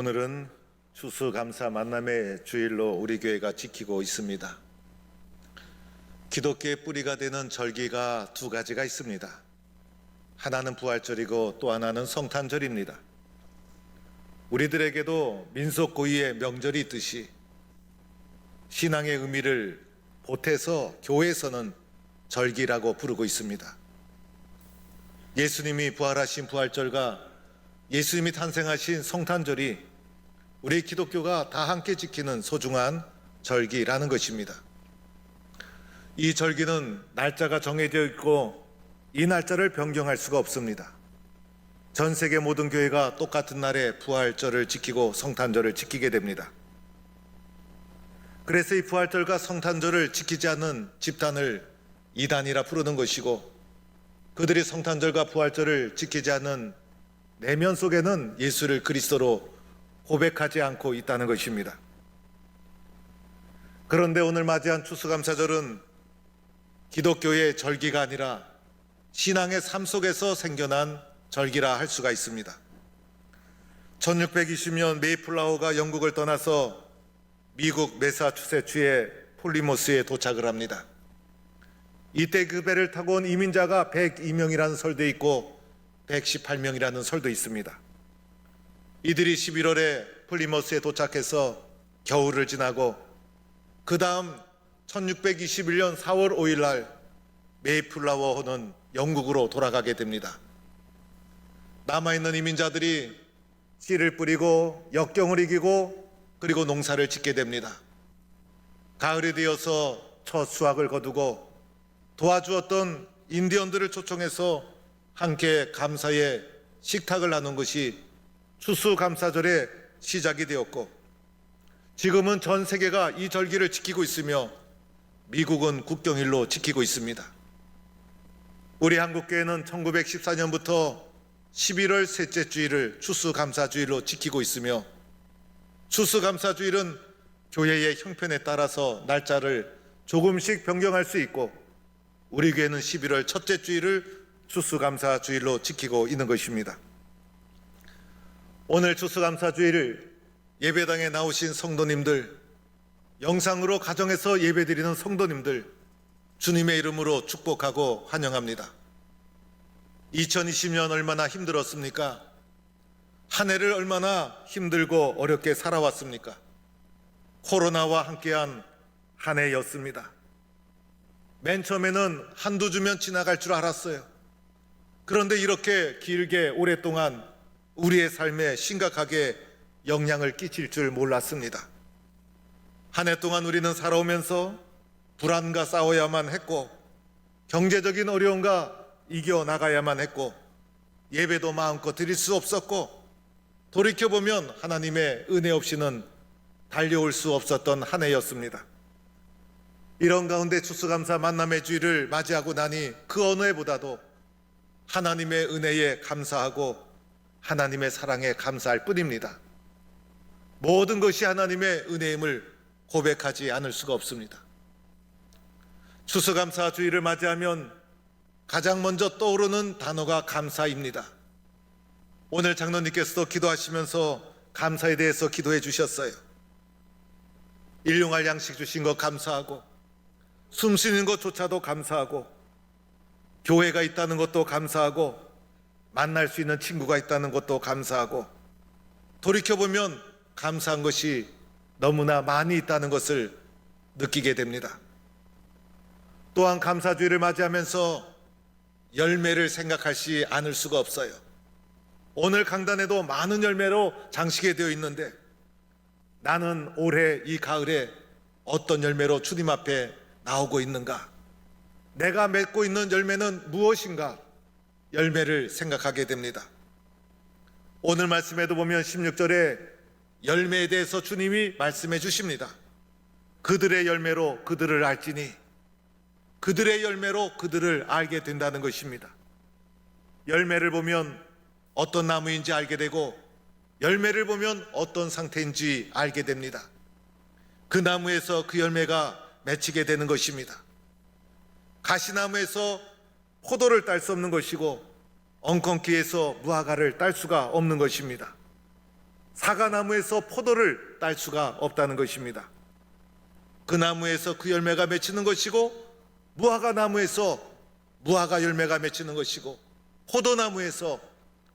오늘은 추수감사 만남의 주일로 우리 교회가 지키고 있습니다. 기독교의 뿌리가 되는 절기가 두 가지가 있습니다. 하나는 부활절이고 또 하나는 성탄절입니다. 우리들에게도 민속 고유의 명절이 있듯이 신앙의 의미를 보태서 교회에서는 절기라고 부르고 있습니다. 예수님이 부활하신 부활절과 예수님이 탄생하신 성탄절이 우리 기독교가 다 함께 지키는 소중한 절기라는 것입니다. 이 절기는 날짜가 정해져 있고 이 날짜를 변경할 수가 없습니다. 전 세계 모든 교회가 똑같은 날에 부활절을 지키고 성탄절을 지키게 됩니다. 그래서 이 부활절과 성탄절을 지키지 않는 집단을 이단이라 부르는 것이고, 그들이 성탄절과 부활절을 지키지 않는 내면 속에는 예수를 그리스도로 고백하지 않고 있다는 것입니다. 그런데 오늘 맞이한 추수감사절은 기독교의 절기가 아니라 신앙의 삶 속에서 생겨난 절기라 할 수가 있습니다. 1620년 메이플라워가 영국을 떠나서 미국 매사추세츠의 폴리모스에 도착을 합니다. 이때 그 배를 타고 온 이민자가 102명이라는 설도 있고 118명이라는 설도 있습니다. 이들이 11월에 플리머스에 도착해서 겨울을 지나고 그 다음 1621년 4월 5일 날 메이플라워호는 영국으로 돌아가게 됩니다. 남아있는 이민자들이 씨를 뿌리고 역경을 이기고 그리고 농사를 짓게 됩니다. 가을이 되어서 첫 수확을 거두고 도와주었던 인디언들을 초청해서 함께 감사의 식탁을 나눈 것이 추수감사절의 시작이 되었고, 지금은 전 세계가 이 절기를 지키고 있으며 미국은 국경일로 지키고 있습니다. 우리 한국교회는 1914년부터 11월 셋째 주일을 추수감사주일로 지키고 있으며, 추수감사주일은 교회의 형편에 따라서 날짜를 조금씩 변경할 수 있고, 우리 교회는 11월 첫째 주일을 추수감사주일로 지키고 있는 것입니다. 오늘 추수감사주일 예배당에 나오신 성도님들, 영상으로 가정에서 예배드리는 성도님들, 주님의 이름으로 축복하고 환영합니다. 2020년 얼마나 힘들었습니까? 한 해를 얼마나 힘들고 어렵게 살아왔습니까? 코로나와 함께한 한 해였습니다. 맨 처음에는 한두 주면 지나갈 줄 알았어요. 그런데 이렇게 길게 오랫동안 우리의 삶에 심각하게 영향을 끼칠 줄 몰랐습니다. 한 해 동안 우리는 살아오면서 불안과 싸워야만 했고, 경제적인 어려움과 이겨나가야만 했고, 예배도 마음껏 드릴 수 없었고, 돌이켜보면 하나님의 은혜 없이는 달려올 수 없었던 한 해였습니다. 이런 가운데 추수감사 만남의 주일을 맞이하고 나니 그 어느 해보다도 하나님의 은혜에 감사하고 하나님의 사랑에 감사할 뿐입니다. 모든 것이 하나님의 은혜임을 고백하지 않을 수가 없습니다. 추수감사 주일을 맞이하면 가장 먼저 떠오르는 단어가 감사입니다. 오늘 장로님께서도 기도하시면서 감사에 대해서 기도해 주셨어요. 일용할 양식 주신 것 감사하고, 숨 쉬는 것조차도 감사하고, 교회가 있다는 것도 감사하고, 만날 수 있는 친구가 있다는 것도 감사하고, 돌이켜보면 감사한 것이 너무나 많이 있다는 것을 느끼게 됩니다. 또한 감사주일을 맞이하면서 열매를 생각하지 않을 수가 없어요. 오늘 강단에도 많은 열매로 장식이 되어 있는데, 나는 올해 이 가을에 어떤 열매로 주님 앞에 나오고 있는가? 내가 맺고 있는 열매는 무엇인가? 열매를 생각하게 됩니다. 오늘 말씀에도 보면 16절에 열매에 대해서 주님이 말씀해 주십니다. 그들의 열매로 그들을 알지니, 그들의 열매로 그들을 알게 된다는 것입니다. 열매를 보면 어떤 나무인지 알게 되고, 열매를 보면 어떤 상태인지 알게 됩니다. 그 나무에서 그 열매가 맺히게 되는 것입니다. 가시나무에서 포도를 딸 수 없는 것이고, 엉겅퀴에서 무화과를 딸 수가 없는 것입니다. 사과나무에서 포도를 딸 수가 없다는 것입니다. 그 나무에서 그 열매가 맺히는 것이고, 무화과나무에서 무화과 열매가 맺히는 것이고, 포도나무에서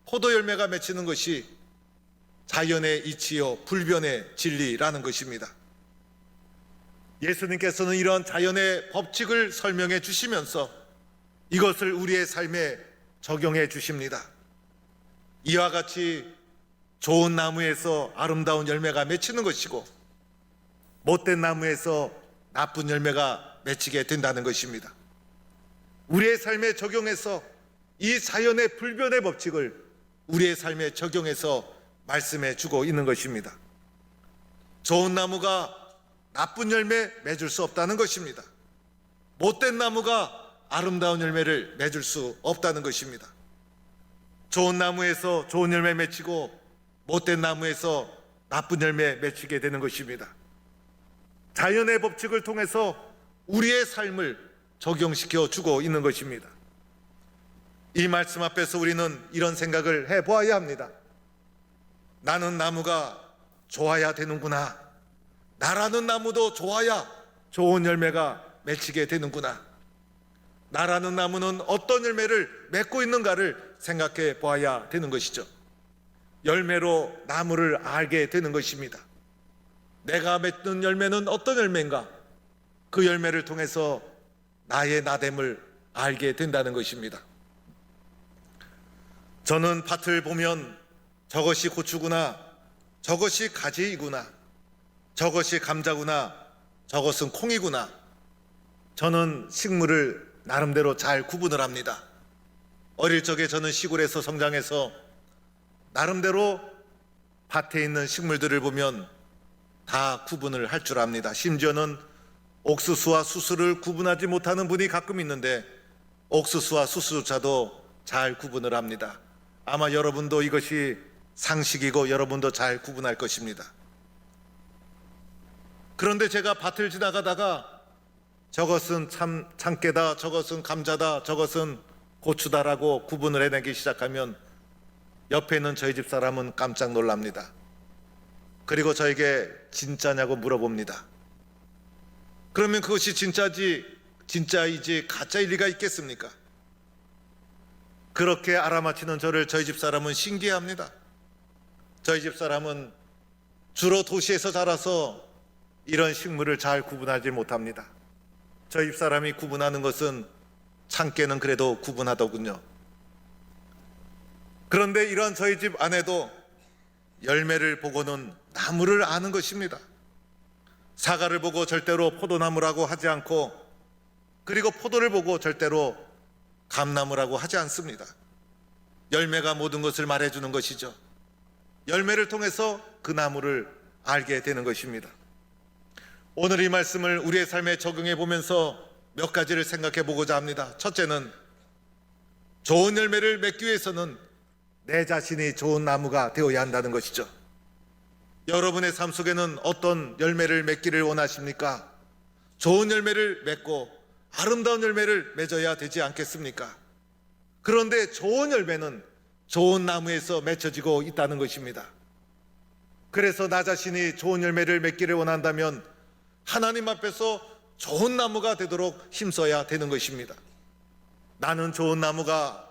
포도 열매가 맺히는 것이 자연의 이치요 불변의 진리라는 것입니다. 예수님께서는 이런 자연의 법칙을 설명해 주시면서 이것을 우리의 삶에 적용해 주십니다. 이와 같이 좋은 나무에서 아름다운 열매가 맺히는 것이고, 못된 나무에서 나쁜 열매가 맺히게 된다는 것입니다. 우리의 삶에 적용해서 이 자연의 불변의 법칙을 우리의 삶에 적용해서 말씀해 주고 있는 것입니다. 좋은 나무가 나쁜 열매 맺을 수 없다는 것입니다. 못된 나무가 아름다운 열매를 맺을 수 없다는 것입니다. 좋은 나무에서 좋은 열매 맺히고, 못된 나무에서 나쁜 열매 맺히게 되는 것입니다. 자연의 법칙을 통해서 우리의 삶을 적용시켜 주고 있는 것입니다. 이 말씀 앞에서 우리는 이런 생각을 해보아야 합니다. 나는 나무가 좋아야 되는구나. 나라는 나무도 좋아야 좋은 열매가 맺히게 되는구나. 나라는 나무는 어떤 열매를 맺고 있는가를 생각해 보아야 되는 것이죠. 열매로 나무를 알게 되는 것입니다. 내가 맺는 열매는 어떤 열매인가? 그 열매를 통해서 나의 나됨을 알게 된다는 것입니다. 저는 밭을 보면 저것이 고추구나, 저것이 가지이구나, 저것이 감자구나, 저것은 콩이구나. 저는 식물을 나름대로 잘 구분을 합니다. 어릴 적에 저는 시골에서 성장해서 나름대로 밭에 있는 식물들을 보면 다 구분을 할 줄 압니다. 심지어는 옥수수와 수수를 구분하지 못하는 분이 가끔 있는데 옥수수와 수수조차도 잘 구분을 합니다. 아마 여러분도 이것이 상식이고 여러분도 잘 구분할 것입니다. 그런데 제가 밭을 지나가다가 저것은 참깨다, 저것은 감자다, 저것은 고추다라고 구분을 해내기 시작하면 옆에 있는 저희 집 사람은 깜짝 놀랍니다. 그리고 저에게 진짜냐고 물어봅니다. 그러면 그것이 진짜이지 가짜일 리가 있겠습니까? 그렇게 알아맞히는 저를 저희 집 사람은 신기해합니다. 저희 집 사람은 주로 도시에서 자라서 이런 식물을 잘 구분하지 못합니다. 저희 집 사람이 구분하는 것은 참깨는 그래도 구분하더군요. 그런데 이런 저희 집 아내도 열매를 보고는 나무를 아는 것입니다. 사과를 보고 절대로 포도나무라고 하지 않고, 그리고 포도를 보고 절대로 감나무라고 하지 않습니다. 열매가 모든 것을 말해주는 것이죠. 열매를 통해서 그 나무를 알게 되는 것입니다. 오늘 이 말씀을 우리의 삶에 적용해 보면서 몇 가지를 생각해 보고자 합니다. 첫째는 좋은 열매를 맺기 위해서는 내 자신이 좋은 나무가 되어야 한다는 것이죠. 여러분의 삶 속에는 어떤 열매를 맺기를 원하십니까? 좋은 열매를 맺고 아름다운 열매를 맺어야 되지 않겠습니까? 그런데 좋은 열매는 좋은 나무에서 맺혀지고 있다는 것입니다. 그래서 나 자신이 좋은 열매를 맺기를 원한다면 하나님 앞에서 좋은 나무가 되도록 힘써야 되는 것입니다. 나는 좋은 나무가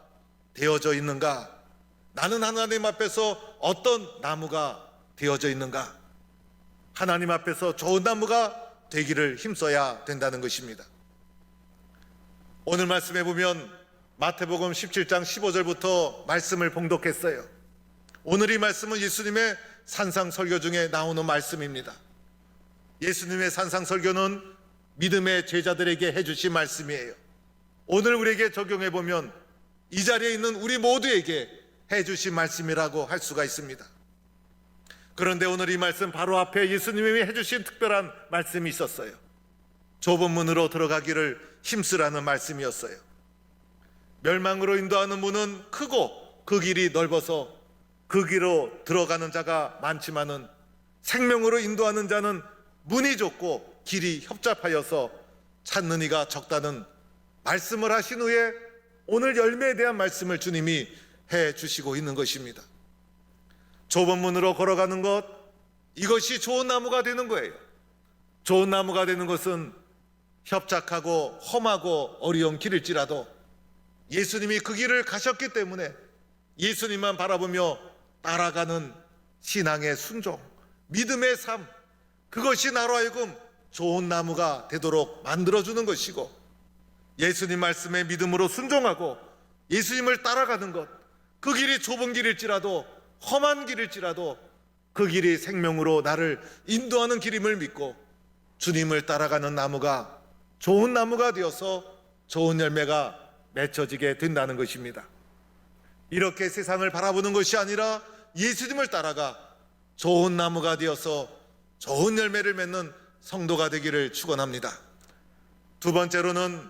되어져 있는가? 나는 하나님 앞에서 어떤 나무가 되어져 있는가? 하나님 앞에서 좋은 나무가 되기를 힘써야 된다는 것입니다. 오늘 말씀해 보면 마태복음 17장 15절부터 말씀을 봉독했어요. 오늘 이 말씀은 예수님의 산상설교 중에 나오는 말씀입니다. 예수님의 산상설교는 믿음의 제자들에게 해주신 말씀이에요. 오늘 우리에게 적용해 보면 이 자리에 있는 우리 모두에게 해주신 말씀이라고 할 수가 있습니다. 그런데 오늘 이 말씀 바로 앞에 예수님이 해주신 특별한 말씀이 있었어요. 좁은 문으로 들어가기를 힘쓰라는 말씀이었어요. 멸망으로 인도하는 문은 크고 그 길이 넓어서 그 길로 들어가는 자가 많지만은 생명으로 인도하는 자는 문이 좁고 길이 협잡하여서 찾는 이가 적다는 말씀을 하신 후에 오늘 열매에 대한 말씀을 주님이 해 주시고 있는 것입니다. 좁은 문으로 걸어가는 것, 이것이 좋은 나무가 되는 거예요. 좋은 나무가 되는 것은 협착하고 험하고 어려운 길일지라도 예수님이 그 길을 가셨기 때문에 예수님만 바라보며 따라가는 신앙의 순종, 믿음의 삶, 그것이 나로 하여금 좋은 나무가 되도록 만들어주는 것이고, 예수님 말씀에 믿음으로 순종하고 예수님을 따라가는 것, 그 길이 좁은 길일지라도 험한 길일지라도 그 길이 생명으로 나를 인도하는 길임을 믿고 주님을 따라가는 나무가 좋은 나무가 되어서 좋은 열매가 맺혀지게 된다는 것입니다. 이렇게 세상을 바라보는 것이 아니라 예수님을 따라가 좋은 나무가 되어서 좋은 열매를 맺는 성도가 되기를 축원합니다. 두 번째로는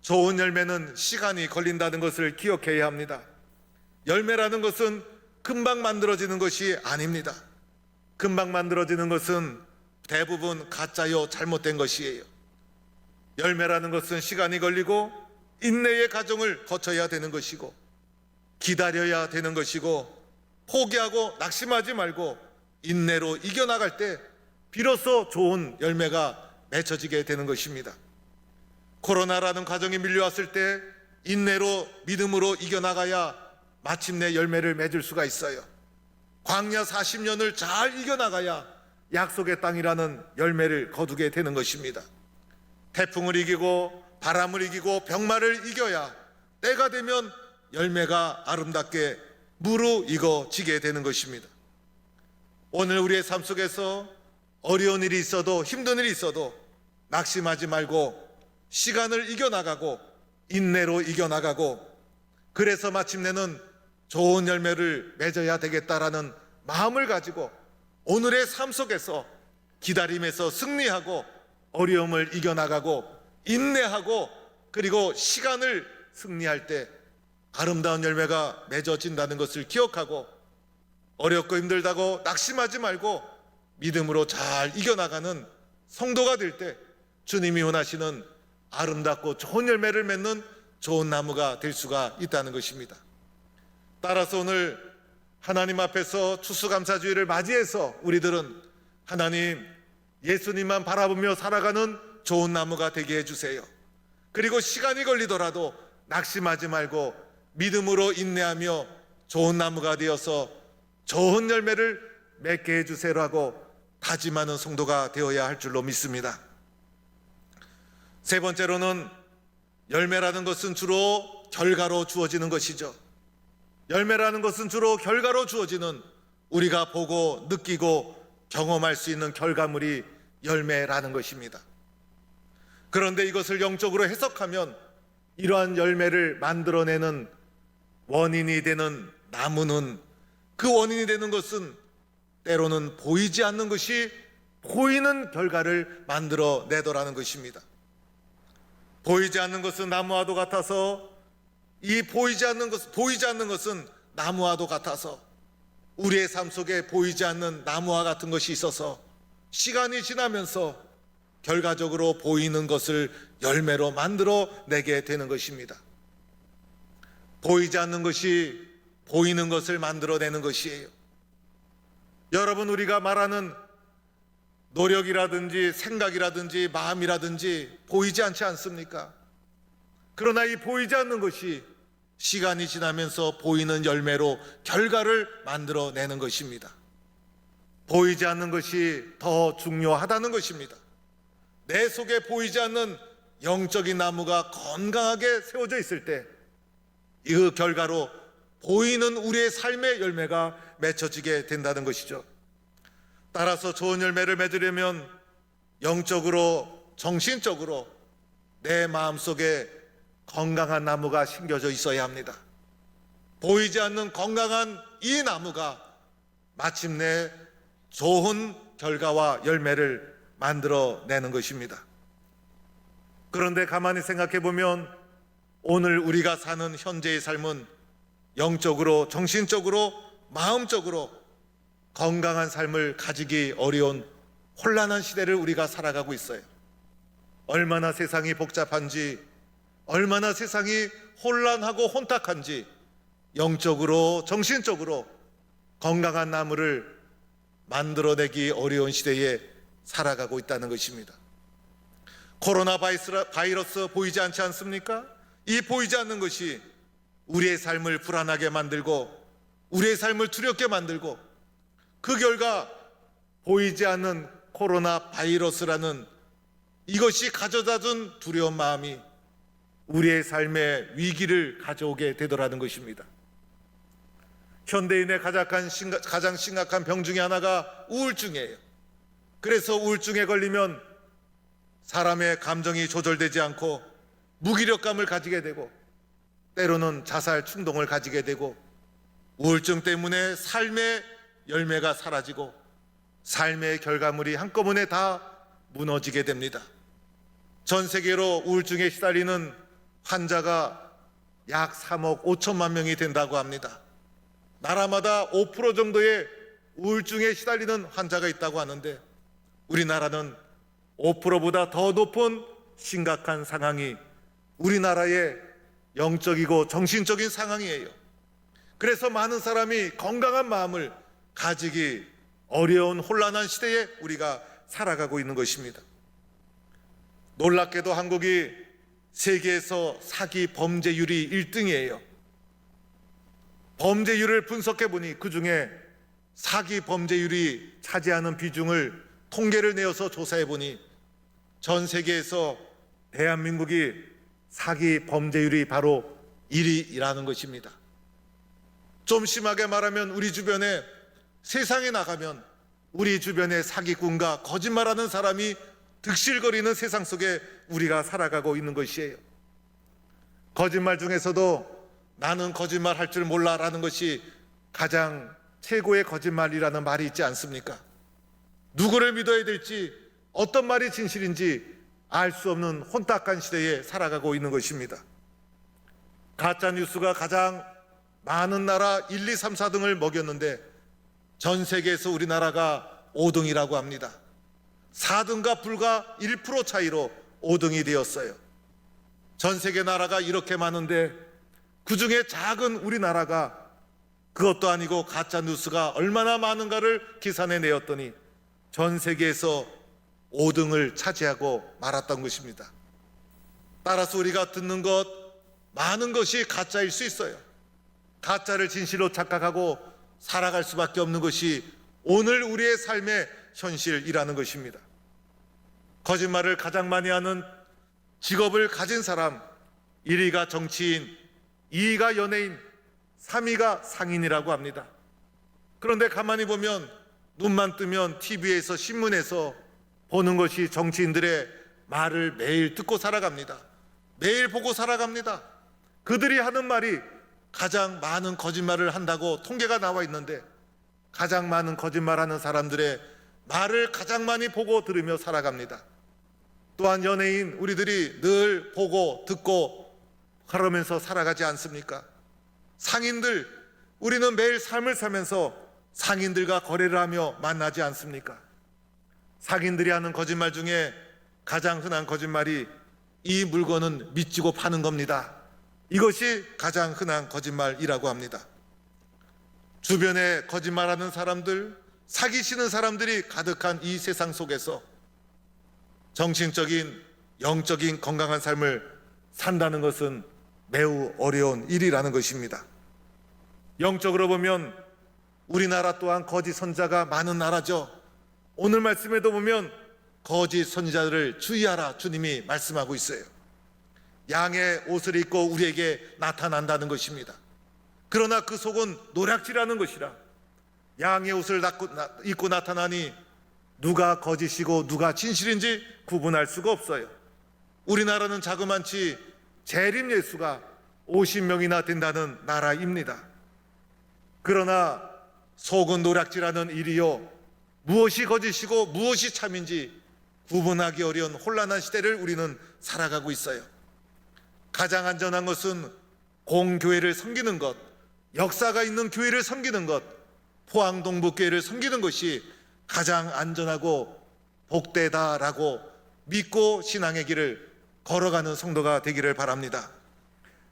좋은 열매는 시간이 걸린다는 것을 기억해야 합니다. 열매라는 것은 금방 만들어지는 것이 아닙니다. 금방 만들어지는 것은 대부분 가짜요, 잘못된 것이에요. 열매라는 것은 시간이 걸리고 인내의 과정을 거쳐야 되는 것이고 기다려야 되는 것이고 포기하고 낙심하지 말고 인내로 이겨나갈 때 비로소 좋은 열매가 맺혀지게 되는 것입니다. 코로나라는 과정이 밀려왔을 때 인내로 믿음으로 이겨나가야 마침내 열매를 맺을 수가 있어요. 광야 40년을 잘 이겨나가야 약속의 땅이라는 열매를 거두게 되는 것입니다. 태풍을 이기고 바람을 이기고 병마를 이겨야 때가 되면 열매가 아름답게 무르익어지게 되는 것입니다. 오늘 우리의 삶 속에서 어려운 일이 있어도 힘든 일이 있어도 낙심하지 말고 시간을 이겨나가고 인내로 이겨나가고 그래서 마침내는 좋은 열매를 맺어야 되겠다라는 마음을 가지고 오늘의 삶 속에서 기다림에서 승리하고 어려움을 이겨나가고 인내하고 그리고 시간을 승리할 때 아름다운 열매가 맺어진다는 것을 기억하고 어렵고 힘들다고 낙심하지 말고 믿음으로 잘 이겨나가는 성도가 될 때 주님이 원하시는 아름답고 좋은 열매를 맺는 좋은 나무가 될 수가 있다는 것입니다. 따라서 오늘 하나님 앞에서 추수감사주의를 맞이해서 우리들은 하나님 예수님만 바라보며 살아가는 좋은 나무가 되게 해주세요. 그리고 시간이 걸리더라도 낙심하지 말고 믿음으로 인내하며 좋은 나무가 되어서 좋은 열매를 맺게 해주세요라고 다짐하는 성도가 되어야 할 줄로 믿습니다. 세 번째로는 열매라는 것은 주로 결과로 주어지는 것이죠. 열매라는 것은 주로 결과로 주어지는 우리가 보고 느끼고 경험할 수 있는 결과물이 열매라는 것입니다. 그런데 이것을 영적으로 해석하면 이러한 열매를 만들어내는 원인이 되는 나무는 그 원인이 되는 것은 때로는 보이지 않는 것이 보이는 결과를 만들어내더라는 것입니다. 보이지 않는 것은 나무와도 같아서 이 보이지 않는 것은 나무와도 같아서 우리의 삶 속에 보이지 않는 나무와 같은 것이 있어서 시간이 지나면서 결과적으로 보이는 것을 열매로 만들어내게 되는 것입니다. 보이지 않는 것이 보이는 것을 만들어내는 것이에요. 여러분, 우리가 말하는 노력이라든지 생각이라든지 마음이라든지 보이지 않지 않습니까? 그러나 이 보이지 않는 것이 시간이 지나면서 보이는 열매로 결과를 만들어내는 것입니다. 보이지 않는 것이 더 중요하다는 것입니다. 내 속에 보이지 않는 영적인 나무가 건강하게 세워져 있을 때 그 결과로 보이는 우리의 삶의 열매가 맺혀지게 된다는 것이죠. 따라서 좋은 열매를 맺으려면 영적으로 정신적으로 내 마음속에 건강한 나무가 심겨져 있어야 합니다. 보이지 않는 건강한 이 나무가 마침내 좋은 결과와 열매를 만들어내는 것입니다. 그런데 가만히 생각해 보면 오늘 우리가 사는 현재의 삶은 영적으로 정신적으로 마음적으로 건강한 삶을 가지기 어려운 혼란한 시대를 우리가 살아가고 있어요. 얼마나 세상이 복잡한지, 얼마나 세상이 혼란하고 혼탁한지 영적으로 정신적으로 건강한 나무를 만들어내기 어려운 시대에 살아가고 있다는 것입니다. 코로나 바이러스 보이지 않지 않습니까? 이 보이지 않는 것이 우리의 삶을 불안하게 만들고 우리의 삶을 두렵게 만들고 그 결과 보이지 않는 코로나 바이러스라는 이것이 가져다준 두려운 마음이 우리의 삶에 위기를 가져오게 되더라는 것입니다. 현대인의 가장 심각한 병 중에 하나가 우울증이에요. 그래서 우울증에 걸리면 사람의 감정이 조절되지 않고 무기력감을 가지게 되고 때로는 자살 충동을 가지게 되고 우울증 때문에 삶의 열매가 사라지고 삶의 결과물이 한꺼번에 다 무너지게 됩니다. 전 세계로 우울증에 시달리는 환자가 약 3억 5천만 명이 된다고 합니다. 나라마다 5% 정도의 우울증에 시달리는 환자가 있다고 하는데 우리나라는 5%보다 더 높은 심각한 상황이 우리나라의 영적이고 정신적인 상황이에요. 그래서 많은 사람이 건강한 마음을 가지기 어려운 혼란한 시대에 우리가 살아가고 있는 것입니다. 놀랍게도 한국이 세계에서 사기 범죄율이 1등이에요. 범죄율을 분석해 보니 그중에 사기 범죄율이 차지하는 비중을 통계를 내어서 조사해 보니 전 세계에서 대한민국이 사기 범죄율이 바로 1위라는 것입니다. 좀 심하게 말하면 우리 주변에 세상에 나가면 우리 주변에 사기꾼과 거짓말하는 사람이 득실거리는 세상 속에 우리가 살아가고 있는 것이에요. 거짓말 중에서도 나는 거짓말 할 줄 몰라라는 것이 가장 최고의 거짓말이라는 말이 있지 않습니까? 누구를 믿어야 될지 어떤 말이 진실인지 알 수 없는 혼탁한 시대에 살아가고 있는 것입니다. 가짜 뉴스가 가장 많은 나라 1, 2, 3, 4등을 먹였는데 전 세계에서 우리나라가 5등이라고 합니다. 4등과 불과 1% 차이로 5등이 되었어요. 전 세계 나라가 이렇게 많은데 그중에 작은 우리나라가 그것도 아니고 가짜 뉴스가 얼마나 많은가를 계산해 내었더니 전 세계에서 5등을 차지하고 말았던 것입니다. 따라서 우리가 듣는 것 많은 것이 가짜일 수 있어요. 가짜를 진실로 착각하고 살아갈 수밖에 없는 것이 오늘 우리의 삶의 현실이라는 것입니다. 거짓말을 가장 많이 하는 직업을 가진 사람 1위가 정치인, 2위가 연예인, 3위가 상인이라고 합니다. 그런데 가만히 보면 눈만 뜨면 TV에서 신문에서 보는 것이 정치인들의 말을 매일 듣고 살아갑니다. 매일 보고 살아갑니다. 그들이 하는 말이 가장 많은 거짓말을 한다고 통계가 나와 있는데 가장 많은 거짓말하는 사람들의 말을 가장 많이 보고 들으며 살아갑니다. 또한 연예인 우리들이 늘 보고 듣고 그러면서 살아가지 않습니까? 상인들 우리는 매일 삶을 살면서 상인들과 거래를 하며 만나지 않습니까? 상인들이 하는 거짓말 중에 가장 흔한 거짓말이 이 물건은 미치고 파는 겁니다. 이것이 가장 흔한 거짓말이라고 합니다. 주변에 거짓말하는 사람들, 사기치는 사람들이 가득한 이 세상 속에서 정신적인, 영적인 건강한 삶을 산다는 것은 매우 어려운 일이라는 것입니다. 영적으로 보면 우리나라 또한 거짓 선지자가 많은 나라죠. 오늘 말씀에도 보면 거짓 선지자들을 주의하라 주님이 말씀하고 있어요. 양의 옷을 입고 우리에게 나타난다는 것입니다. 그러나 그 속은 노략질하는 것이라 양의 옷을 입고 나타나니 누가 거짓이고 누가 진실인지 구분할 수가 없어요. 우리나라는 자그만치 재림 예수가 50명이나 된다는 나라입니다. 그러나 속은 노략질하는 일이요 무엇이 거짓이고 무엇이 참인지 구분하기 어려운 혼란한 시대를 우리는 살아가고 있어요. 가장 안전한 것은 공교회를 섬기는 것, 역사가 있는 교회를 섬기는 것, 포항동북교회를 섬기는 것이 가장 안전하고 복되다라고 믿고 신앙의 길을 걸어가는 성도가 되기를 바랍니다.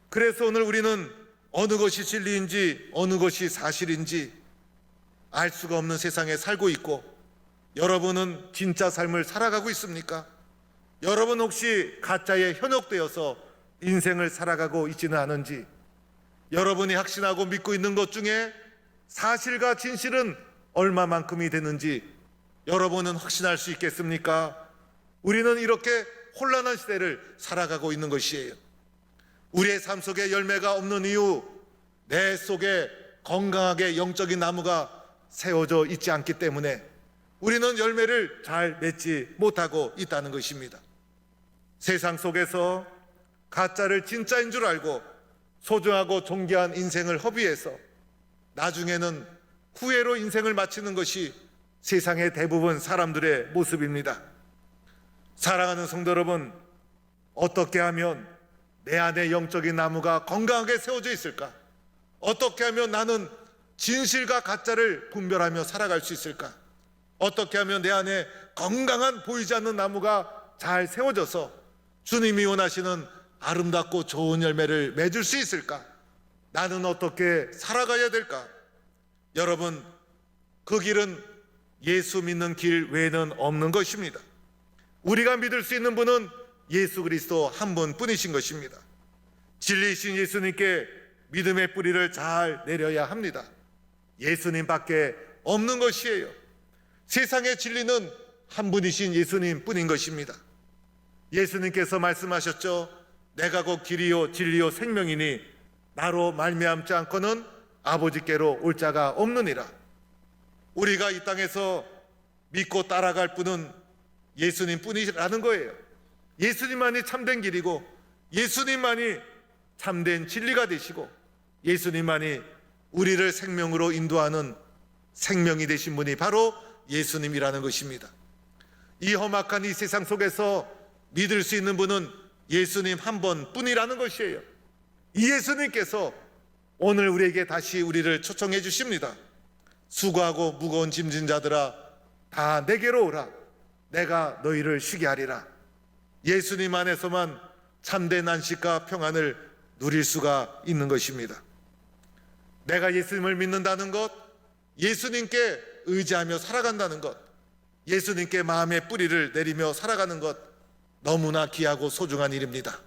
그래서 오늘 우리는 어느 것이 진리인지 어느 것이 사실인지 알 수가 없는 세상에 살고 있고, 여러분은 진짜 삶을 살아가고 있습니까? 여러분 혹시 가짜에 현혹되어서 인생을 살아가고 있지는 않은지, 여러분이 확신하고 믿고 있는 것 중에 사실과 진실은 얼마만큼이 되는지 여러분은 확신할 수 있겠습니까? 우리는 이렇게 혼란한 시대를 살아가고 있는 것이에요. 우리의 삶 속에 열매가 없는 이유, 내 속에 건강하게 영적인 나무가 세워져 있지 않기 때문에 우리는 열매를 잘 맺지 못하고 있다는 것입니다. 세상 속에서 가짜를 진짜인 줄 알고 소중하고 존귀한 인생을 허비해서 나중에는 후회로 인생을 마치는 것이 세상의 대부분 사람들의 모습입니다. 사랑하는 성도 여러분, 어떻게 하면 내 안에 영적인 나무가 건강하게 세워져 있을까? 어떻게 하면 나는 진실과 가짜를 분별하며 살아갈 수 있을까? 어떻게 하면 내 안에 건강한 보이지 않는 나무가 잘 세워져서 주님이 원하시는 아름답고 좋은 열매를 맺을 수 있을까? 나는 어떻게 살아가야 될까? 여러분, 그 길은 예수 믿는 길 외에는 없는 것입니다. 우리가 믿을 수 있는 분은 예수 그리스도 한 분뿐이신 것입니다. 진리이신 예수님께 믿음의 뿌리를 잘 내려야 합니다. 예수님밖에 없는 것이에요. 세상의 진리는 한 분이신 예수님 뿐인 것입니다. 예수님께서 말씀하셨죠. 내가 곧 길이요 진리요 생명이니 나로 말미암지 않고는 아버지께로 올 자가 없느니라. 우리가 이 땅에서 믿고 따라갈 분은 예수님 뿐이라는 거예요. 예수님만이 참된 길이고 예수님만이 참된 진리가 되시고 예수님만이 우리를 생명으로 인도하는 생명이 되신 분이 바로 예수님이라는 것입니다. 이 험악한 이 세상 속에서 믿을 수 있는 분은 예수님 한 번뿐이라는 것이에요. 이 예수님께서 오늘 우리에게 다시 우리를 초청해 주십니다. 수고하고 무거운 짐진 자들아 다 내게로 오라. 내가 너희를 쉬게 하리라. 예수님 안에서만 참된 안식과 평안을 누릴 수가 있는 것입니다. 내가 예수님을 믿는다는 것, 예수님께 의지하며 살아간다는 것, 예수님께 마음의 뿌리를 내리며 살아가는 것, 너무나 귀하고 소중한 일입니다.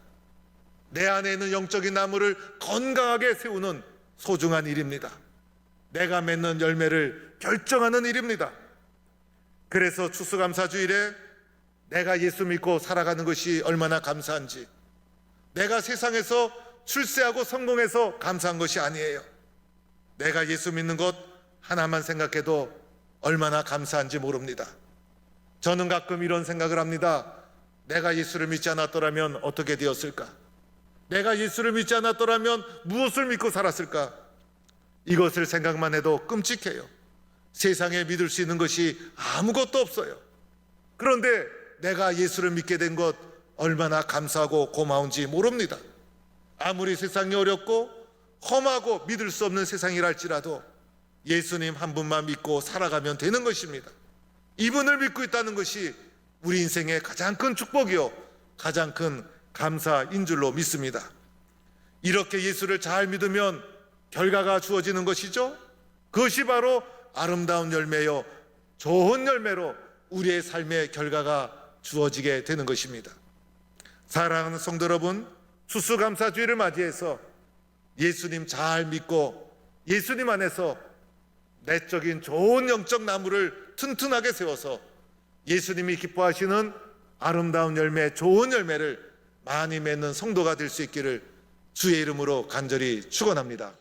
내 안에 있는 영적인 나무를 건강하게 세우는 소중한 일입니다. 내가 맺는 열매를 결정하는 일입니다. 그래서 추수감사주일에 내가 예수 믿고 살아가는 것이 얼마나 감사한지, 내가 세상에서 출세하고 성공해서 감사한 것이 아니에요. 내가 예수 믿는 것 하나만 생각해도 얼마나 감사한지 모릅니다. 저는 가끔 이런 생각을 합니다. 내가 예수를 믿지 않았더라면 어떻게 되었을까? 내가 예수를 믿지 않았더라면 무엇을 믿고 살았을까? 이것을 생각만 해도 끔찍해요. 세상에 믿을 수 있는 것이 아무것도 없어요. 그런데 내가 예수를 믿게 된 것 얼마나 감사하고 고마운지 모릅니다. 아무리 세상이 어렵고 험하고 믿을 수 없는 세상이랄지라도 예수님 한 분만 믿고 살아가면 되는 것입니다. 이분을 믿고 있다는 것이 우리 인생의 가장 큰 축복이요 가장 큰 감사인 줄로 믿습니다. 이렇게 예수를 잘 믿으면 결과가 주어지는 것이죠. 그것이 바로 아름다운 열매요 좋은 열매로 우리의 삶의 결과가 주어지게 되는 것입니다. 사랑하는 성도 여러분, 추수감사주일을 맞이해서 예수님 잘 믿고 예수님 안에서 내적인 좋은 영적 나무를 튼튼하게 세워서 예수님이 기뻐하시는 아름다운 열매, 좋은 열매를 많이 맺는 성도가 될 수 있기를 주의 이름으로 간절히 축원합니다.